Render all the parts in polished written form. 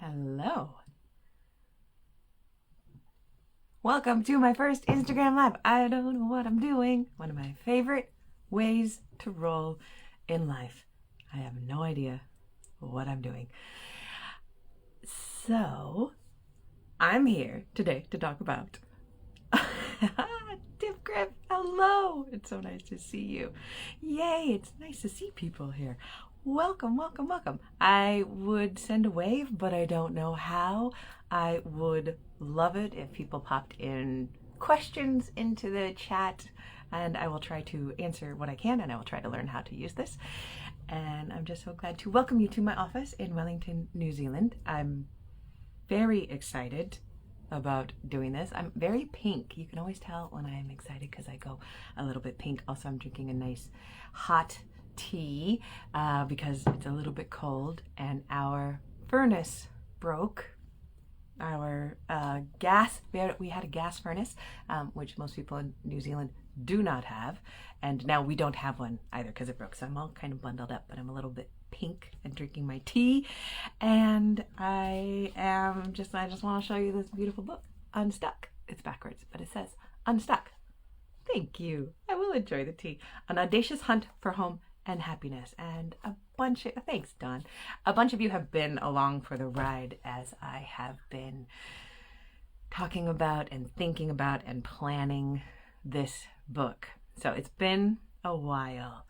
Hello. Welcome to my first Instagram Live. I don't know what I'm doing. One of my favorite ways to roll in life. I have no idea what I'm doing. So, I'm here today to talk about Tip Grip. Hello. It's so nice to see you. Yay, it's nice to see people here. Welcome, welcome, welcome. I would send a wave, but I don't know how. I would love it if people popped in questions into the chat, and I will try to answer what I can, and I will try to learn how to use this. And I'm just so glad to welcome you to my office in Wellington, New Zealand. I'm very excited about doing this. I'm very pink. You can always tell when I'm excited because I go a little bit pink. Also, I'm drinking a nice hot tea because it's a little bit cold, and our furnace broke. Our gas, we had a gas furnace, which most people in New Zealand do not have, and now we don't have one either because it broke. So I'm all kind of bundled up, but I'm a little bit pink and drinking my tea, and I just want to show you this beautiful book, Unstuck. It's backwards, but it says Unstuck. Thank you. I will enjoy the tea. An audacious hunt for home and happiness, and thanks, Don. A bunch of you have been along for the ride as I have been talking about and thinking about and planning this book. So it's been a while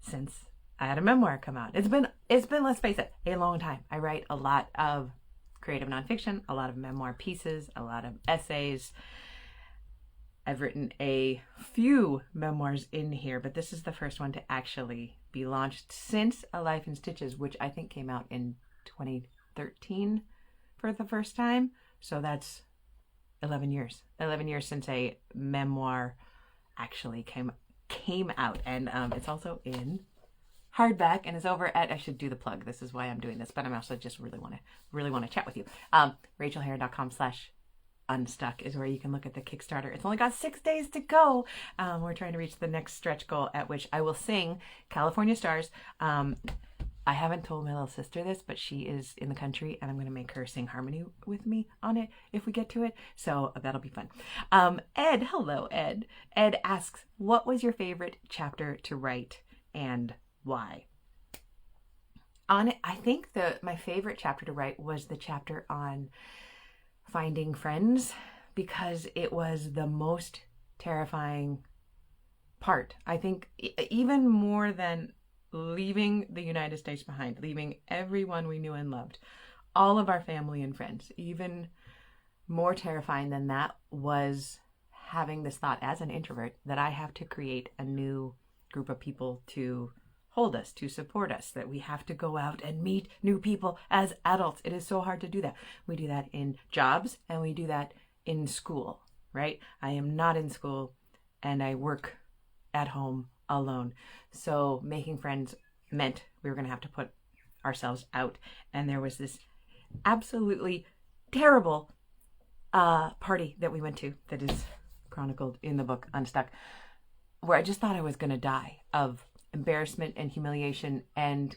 since I had a memoir come out. It's been, let's face it, a long time. I write a lot of creative nonfiction, a lot of memoir pieces, a lot of essays. I've written a few memoirs in here, but this is the first one to actually be launched since A Life in Stitches, which I think came out in 2013 for the first time. So that's 11 years. 11 years since a memoir actually came out. And it's also in hardback, and it's over at, I should do the plug. This is why I'm doing this, but I'm also just really want to chat with you. RachelHare.com/Unstuck is where you can look at the Kickstarter. It's only got 6 days to go. We're trying to reach the next stretch goal at which I will sing California Stars. I haven't told my little sister this, but she is in the country, and I'm going to make her sing harmony with me on it if we get to it. So that'll be fun. Ed, hello, Ed. Ed asks, what was your favorite chapter to write and why? On it, I think my favorite chapter to write was the chapter on finding friends, because it was the most terrifying part. I think even more than leaving the United States behind, leaving everyone we knew and loved, all of our family and friends, even more terrifying than that was having this thought as an introvert that I have to create a new group of people to hold us, to support us, that we have to go out and meet new people as adults. It is so hard to do that. We do that in jobs and we do that in school, right? I am not in school and I work at home alone. So making friends meant we were going to have to put ourselves out. And there was this absolutely terrible party that we went to that is chronicled in the book Unstuck, where I just thought I was going to die of embarrassment and humiliation and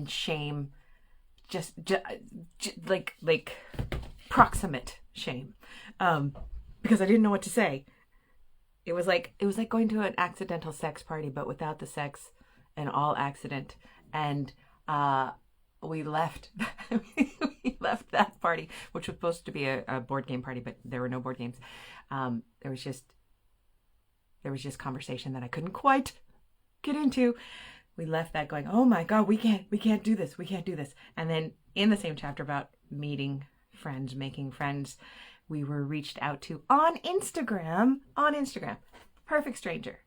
shame, just like proximate shame, because I didn't know what to say. It was like going to an accidental sex party, but without the sex and all accident. And we left that party, which was supposed to be a board game party, but there were no board games. There was just conversation that I couldn't quite get into. We left that going, oh my God, we can't do this. We can't do this. And then in the same chapter about meeting friends, making friends, we were reached out to on Instagram. Perfect stranger.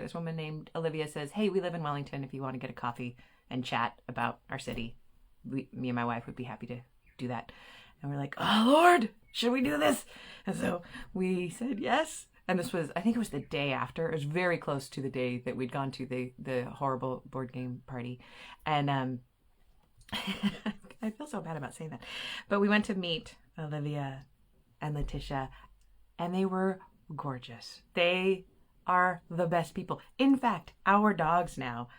This woman named Olivia says, hey, we live in Wellington. If you want to get a coffee and chat about our city, me and my wife would be happy to do that. And we're like, oh Lord, should we do this? And so we said yes. And this was, I think it was the day after. It was very close to the day that we'd gone to the horrible board game party. And I feel so bad about saying that. But we went to meet Olivia and Letitia, and they were gorgeous. They are the best people. In fact, our dogs now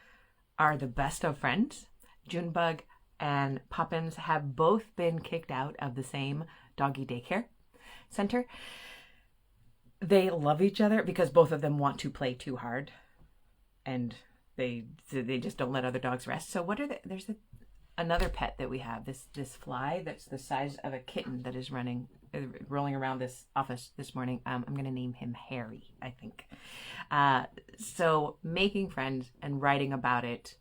are the best of friends. Junebug and Poppins have both been kicked out of the same doggy daycare center. They love each other because both of them want to play too hard, and they just don't let other dogs rest. So there's another pet that we have, this fly that's the size of a kitten that is rolling around this office this morning. I'm going to name him Harry, I think. So making friends and writing about it,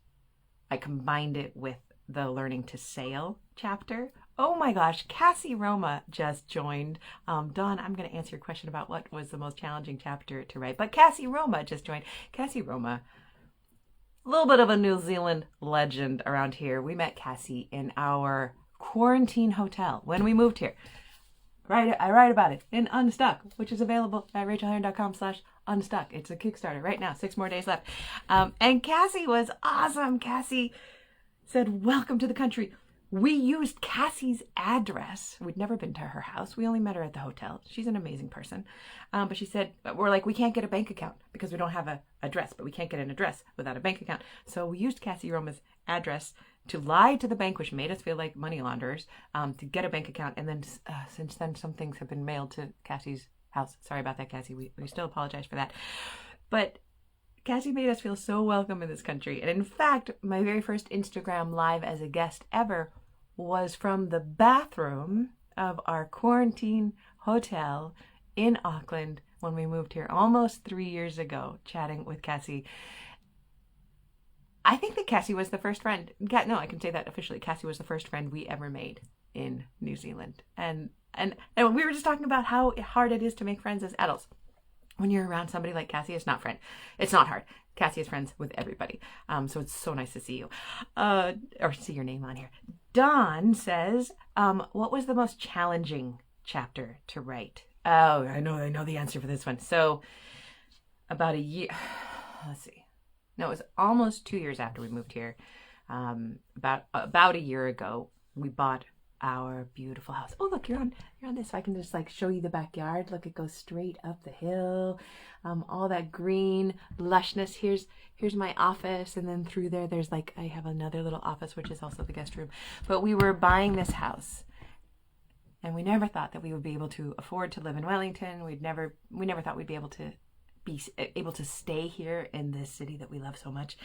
I combined it with the learning to sail chapter. Oh my gosh, Cassie Roma just joined. Dawn, I'm going to answer your question about what was the most challenging chapter to write, but Cassie Roma just joined. Cassie Roma, a little bit of a New Zealand legend around here. We met Cassie in our quarantine hotel when we moved here. I write about it in Unstuck, which is available at rachelheron.com/unstuck. It's a Kickstarter right now, 6 more days left. And Cassie was awesome. Cassie said, welcome to the country. We used Cassie's address. We'd never been to her house. We only met her at the hotel. She's an amazing person. But she said, we're like, we can't get a bank account because we don't have an address, but we can't get an address without a bank account. So we used Cassie Roma's address to lie to the bank, which made us feel like money launderers, to get a bank account. And then since then, some things have been mailed to Cassie's house. Sorry about that, Cassie. We still apologize for that. But Cassie made us feel so welcome in this country. And in fact, my very first Instagram live as a guest ever was from the bathroom of our quarantine hotel in Auckland when we moved here almost 3 years ago, chatting with Cassie. I think that Cassie was the first friend. No, I can say that officially. Cassie was the first friend we ever made in New Zealand. And we were just talking about how hard it is to make friends as adults. When you're around somebody like Cassie, it's not hard. Cassie is friends with everybody. So it's so nice to see you. Or see your name on here. Dawn says, what was the most challenging chapter to write? Oh, I know the answer for this one. So about a year, let's see. No, it was almost 2 years after we moved here. About a year ago, we bought our beautiful house. Oh, look, you're on this. So I can just like show you the backyard. Look, it goes straight up the hill. All that green lushness. Here's my office, and then through there's like I have another little office, which is also the guest room. But we were buying this house, and we never thought that we would be able to afford to live in Wellington. We never thought we'd be able to stay here in this city that we love so much.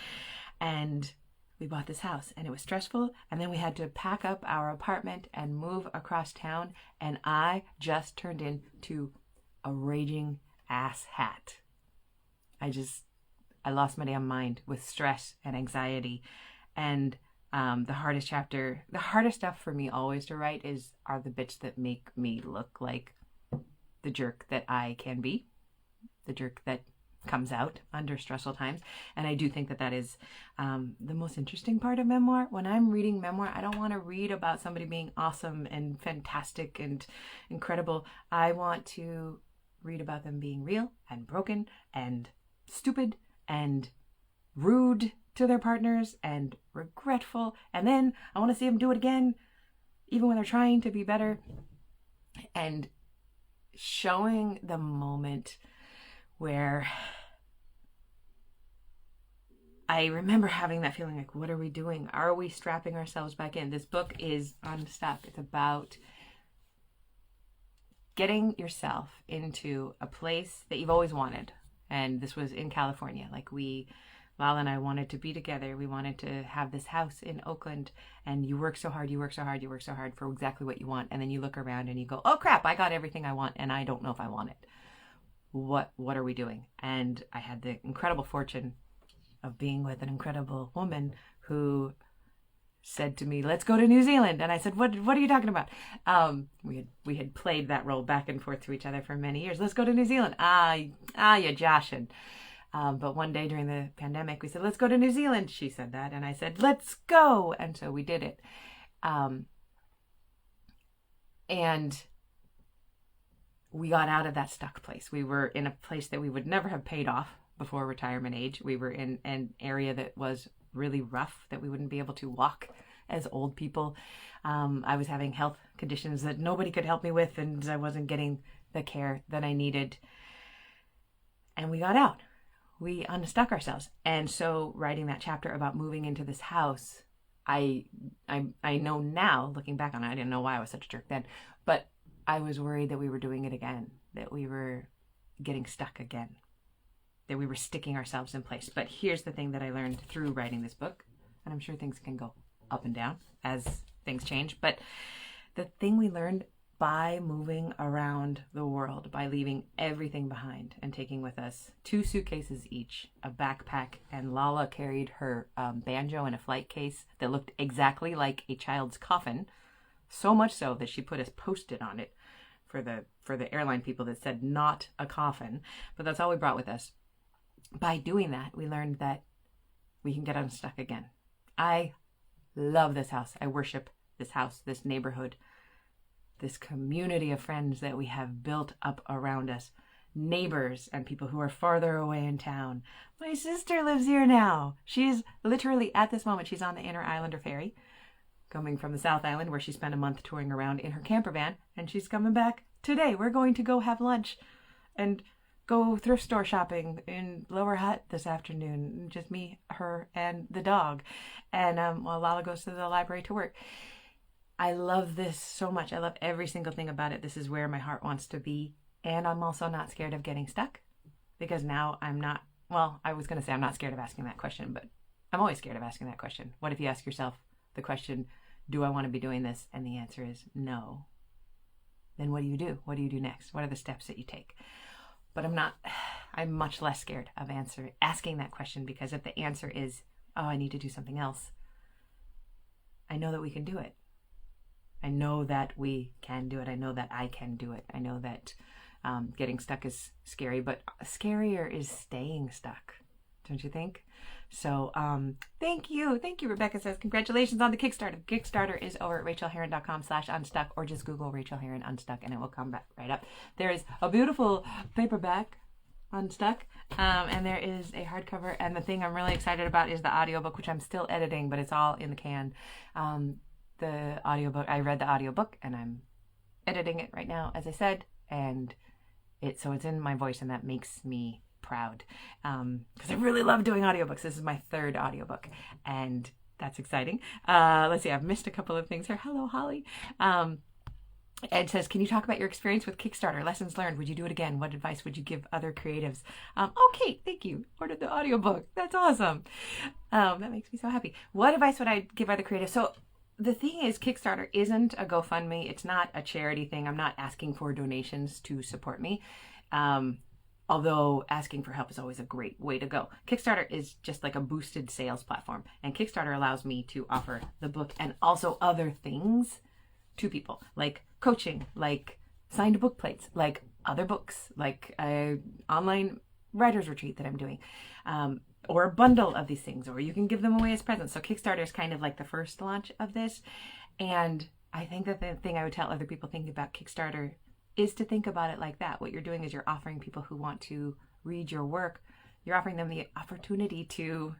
And we bought this house, and it was stressful. And then we had to pack up our apartment and move across town. And I just turned into a raging ass hat. I lost my damn mind with stress and anxiety. And the hardest stuff for me always to write are the bits that make me look like the jerk that I can be, the jerk that comes out under stressful times. And I do think that is the most interesting part of memoir. When I'm reading memoir, I don't want to read about somebody being awesome and fantastic and incredible. I want to read about them being real and broken and stupid and rude to their partners and regretful. And then I want to see them do it again, even when they're trying to be better. And showing the moment where I remember having that feeling like, what are we doing? Are we strapping ourselves back in? This book is Unstuck. It's about getting yourself into a place that you've always wanted. And this was in California. Like Lala and I wanted to be together. We wanted to have this house in Oakland, and you work so hard for exactly what you want. And then you look around and you go, oh crap, I got everything I want and I don't know if I want it. What are we doing? And I had the incredible fortune of being with an incredible woman who said to me, let's go to New Zealand. And I said, what are you talking about? We had played that role back and forth to each other for many years. Let's go to New Zealand. You're joshing. But one day during the pandemic, we said, let's go to New Zealand. She said that. And I said, let's go. And so we did it. And we got out of that stuck place. We were in a place that we would never have paid off before retirement age. We were in an area that was really rough, that we wouldn't be able to walk as old people. I was having health conditions that nobody could help me with, and I wasn't getting the care that I needed. And we got out. We unstuck ourselves. And so writing that chapter about moving into this house I I know now, looking back on it, I didn't know why I was such a jerk then, but I was worried that we were doing it again, that we were getting stuck again, that we were sticking ourselves in place. But here's the thing that I learned through writing this book, and I'm sure things can go up and down as things change, but the thing we learned by moving around the world, by leaving everything behind and taking with us 2 suitcases each, a backpack, and Lala carried her banjo in a flight case that looked exactly like a child's coffin, so much so that she put a Post-it on it for the airline people that said not a coffin, but that's all we brought with us. By doing that, we learned that we can get unstuck again. I love this house. I worship this house, this neighborhood, this community of friends that we have built up around us, neighbors and people who are farther away in town. My sister lives here now. She's literally, at this moment, she's on the Inner Islander ferry, coming from the South Island where she spent a month touring around in her camper van, and she's coming back today. We're going to go have lunch and go thrift store shopping in Lower Hutt this afternoon. Just me, her, and the dog. And while Lala goes to the library to work. I love this so much. I love every single thing about it. This is where my heart wants to be. And I'm also not scared of getting stuck, because now I'm not, well, I was going to say I'm not scared of asking that question, but I'm always scared of asking that question. What if you ask yourself the question, do I want to be doing this? And the answer is no. Then what do you do? What do you do next? What are the steps that you take? But I'm much less scared of asking that question, because if the answer is, oh, I need to do something else, I know that we can do it. I know that we can do it. I know that I can do it. I know that getting stuck is scary, but scarier is staying stuck. Don't you think? So thank you. Thank you. Rebecca says, congratulations on the Kickstarter. The Kickstarter is over at rachelherron.com/unstuck, or just Google Rachel Herron Unstuck and it will come back right up. There is a beautiful paperback, Unstuck, and there is a hardcover. And the thing I'm really excited about is the audiobook, which I'm still editing, but it's all in the can. The audiobook, I read the audiobook and I'm editing it right now, as I said, and it's in my voice, and that makes me proud, because I really love doing audiobooks. This is my 3rd audiobook, and that's exciting. Let's see, I've missed a couple of things here. Hello, Holly. Ed says, can you talk about your experience with Kickstarter? Lessons learned. Would you do it again? What advice would you give other creatives? Okay, thank you. Ordered the audiobook. That's awesome. That makes me so happy. What advice would I give other creatives? So the thing is, Kickstarter isn't a GoFundMe. It's not a charity thing. I'm not asking for donations to support me. Although asking for help is always a great way to go. Kickstarter is just like a boosted sales platform. And Kickstarter allows me to offer the book and also other things to people, like coaching, like signed book plates, like other books, like an online writer's retreat that I'm doing. Or a bundle of these things, or you can give them away as presents. So Kickstarter is kind of like the first launch of this. And I think that the thing I would tell other people thinking about Kickstarter is to think about it like that. What you're doing is you're offering people who want to read your work, you're offering them the opportunity to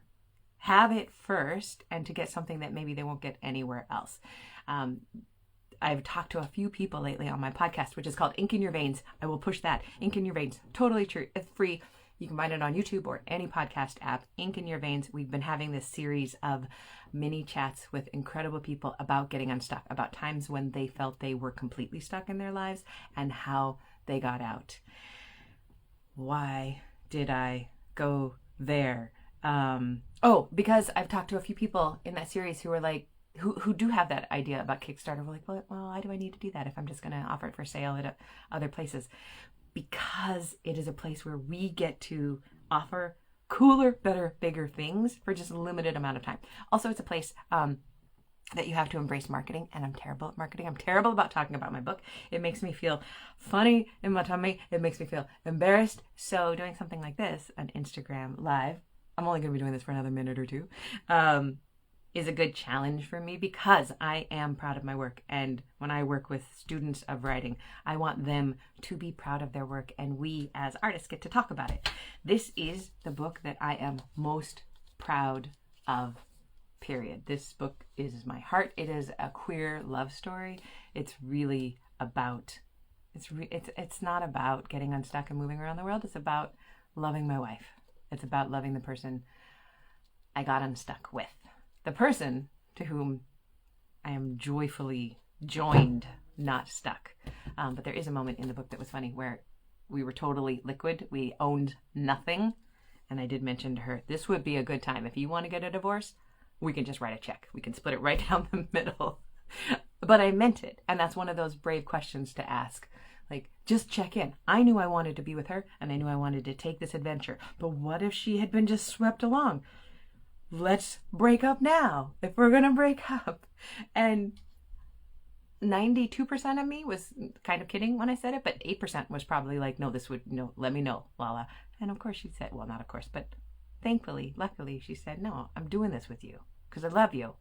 have it first and to get something that maybe they won't get anywhere else. I've talked to a few people lately on my podcast, which is called Ink in Your Veins. I will push that. Ink in Your Veins. Totally true. It's free. You can find it on YouTube or any podcast app. Ink in Your Veins. We've been having this series of mini chats with incredible people about getting unstuck, about times when they felt they were completely stuck in their lives and how they got out. Why did I go there? Because I've talked to a few people in that series who are like, who do have that idea about Kickstarter. We're like, well, why do I need to do that if I'm just going to offer it for sale at other places? Because it is a place where we get to offer cooler, better, bigger things for just a limited amount of time. Also, it's a place that you have to embrace marketing, and I'm terrible at marketing. I'm terrible about talking about my book. It makes me feel funny in my tummy. It makes me feel embarrassed. So doing something like this, an Instagram live, I'm only going to be doing this for another minute or two, is a good challenge for me because I am proud of my work. And when I work with students of writing, I want them to be proud of their work, and we as artists get to talk about it. This is the book that I am most proud of, period. This book is my heart. It is a queer love story. It's really about, it's not about getting unstuck and moving around the world. It's about loving my wife. It's about loving the person I got unstuck with. The person to whom I am joyfully joined, not stuck. But there is a moment in the book that was funny where we were totally liquid. We owned nothing. And I did mention to her, this would be a good time. If you want to get a divorce, we can just write a check. We can split it right down the middle. But I meant it. And that's one of those brave questions to ask. Like, just check in. I knew I wanted to be with her, and I knew I wanted to take this adventure. But what if she had been just swept along? Let's break up now, if we're going to break up. And 92% of me was kind of kidding when I said it, but 8% was probably like, no, let me know, Lala. And of course she said, well, not of course, but thankfully, luckily, she said, no, I'm doing this with you because I love you.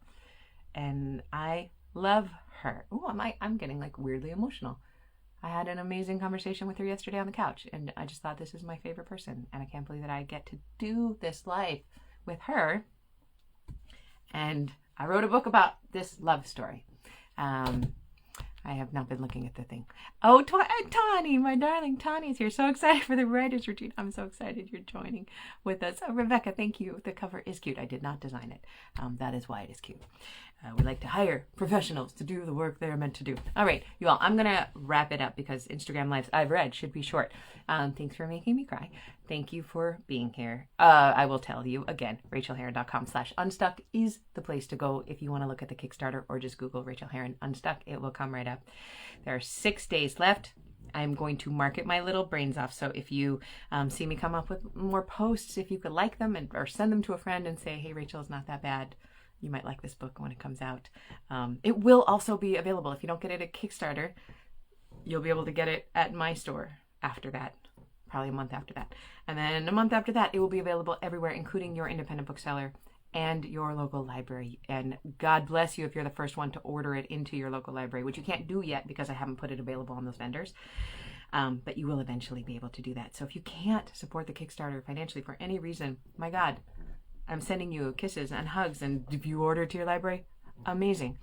And I love her. Oh, I'm getting like weirdly emotional. I had an amazing conversation with her yesterday on the couch, and I just thought, this is my favorite person, and I can't believe that I get to do this life with her. And I wrote a book about this love story. I have not been looking at the thing. Oh, Tawny, my darling Tawny's here. So excited for the writer's retreat. I'm so excited you're joining with us. Oh, Rebecca, thank you. The cover is cute. I did not design it. That is why it is cute. We like to hire professionals to do the work they're meant to do. All right, you all, I'm going to wrap it up because Instagram Lives, I've read, should be short. Thanks for making me cry. Thank you for being here. I will tell you again, rachelherron.com/unstuck is the place to go if you want to look at the Kickstarter, or just Google Rachel Herron Unstuck. It will come right up. There are 6 days left. I'm going to market my little brains off. So if you see me come up with more posts, if you could like them or send them to a friend and say, hey, Rachel, it's not that bad. You might like this book when it comes out. It will also be available. If you don't get it at Kickstarter, you'll be able to get it at my store after that. Probably a month after that. And then a month after that, it will be available everywhere, including your independent bookseller and your local library. And God bless you if you're the first one to order it into your local library, which you can't do yet because I haven't put it available on those vendors. But you will eventually be able to do that. So if you can't support the Kickstarter financially for any reason, my God, I'm sending you kisses and hugs. And if you order to your library, amazing.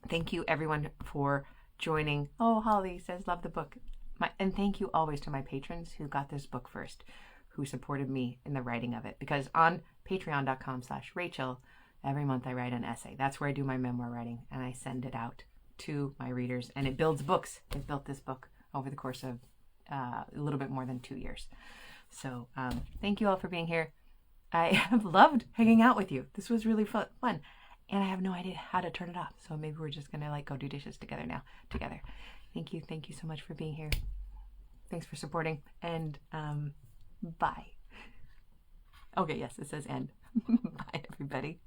Thank you, everyone, for joining. Oh, Holly says, love the book. And thank you always to my patrons who got this book first, who supported me in the writing of it. Because on patreon.com/Rachel, every month I write an essay. That's where I do my memoir writing, and I send it out to my readers. And it builds books. It built this book over the course of a little bit more than 2 years. So thank you all for being here. I have loved hanging out with you. This was really fun. And I have no idea how to turn it off. So maybe we're just going to go do dishes together now. Thank you. Thank you so much for being here. Thanks for supporting. And bye. Okay, yes, it says end. Bye, everybody.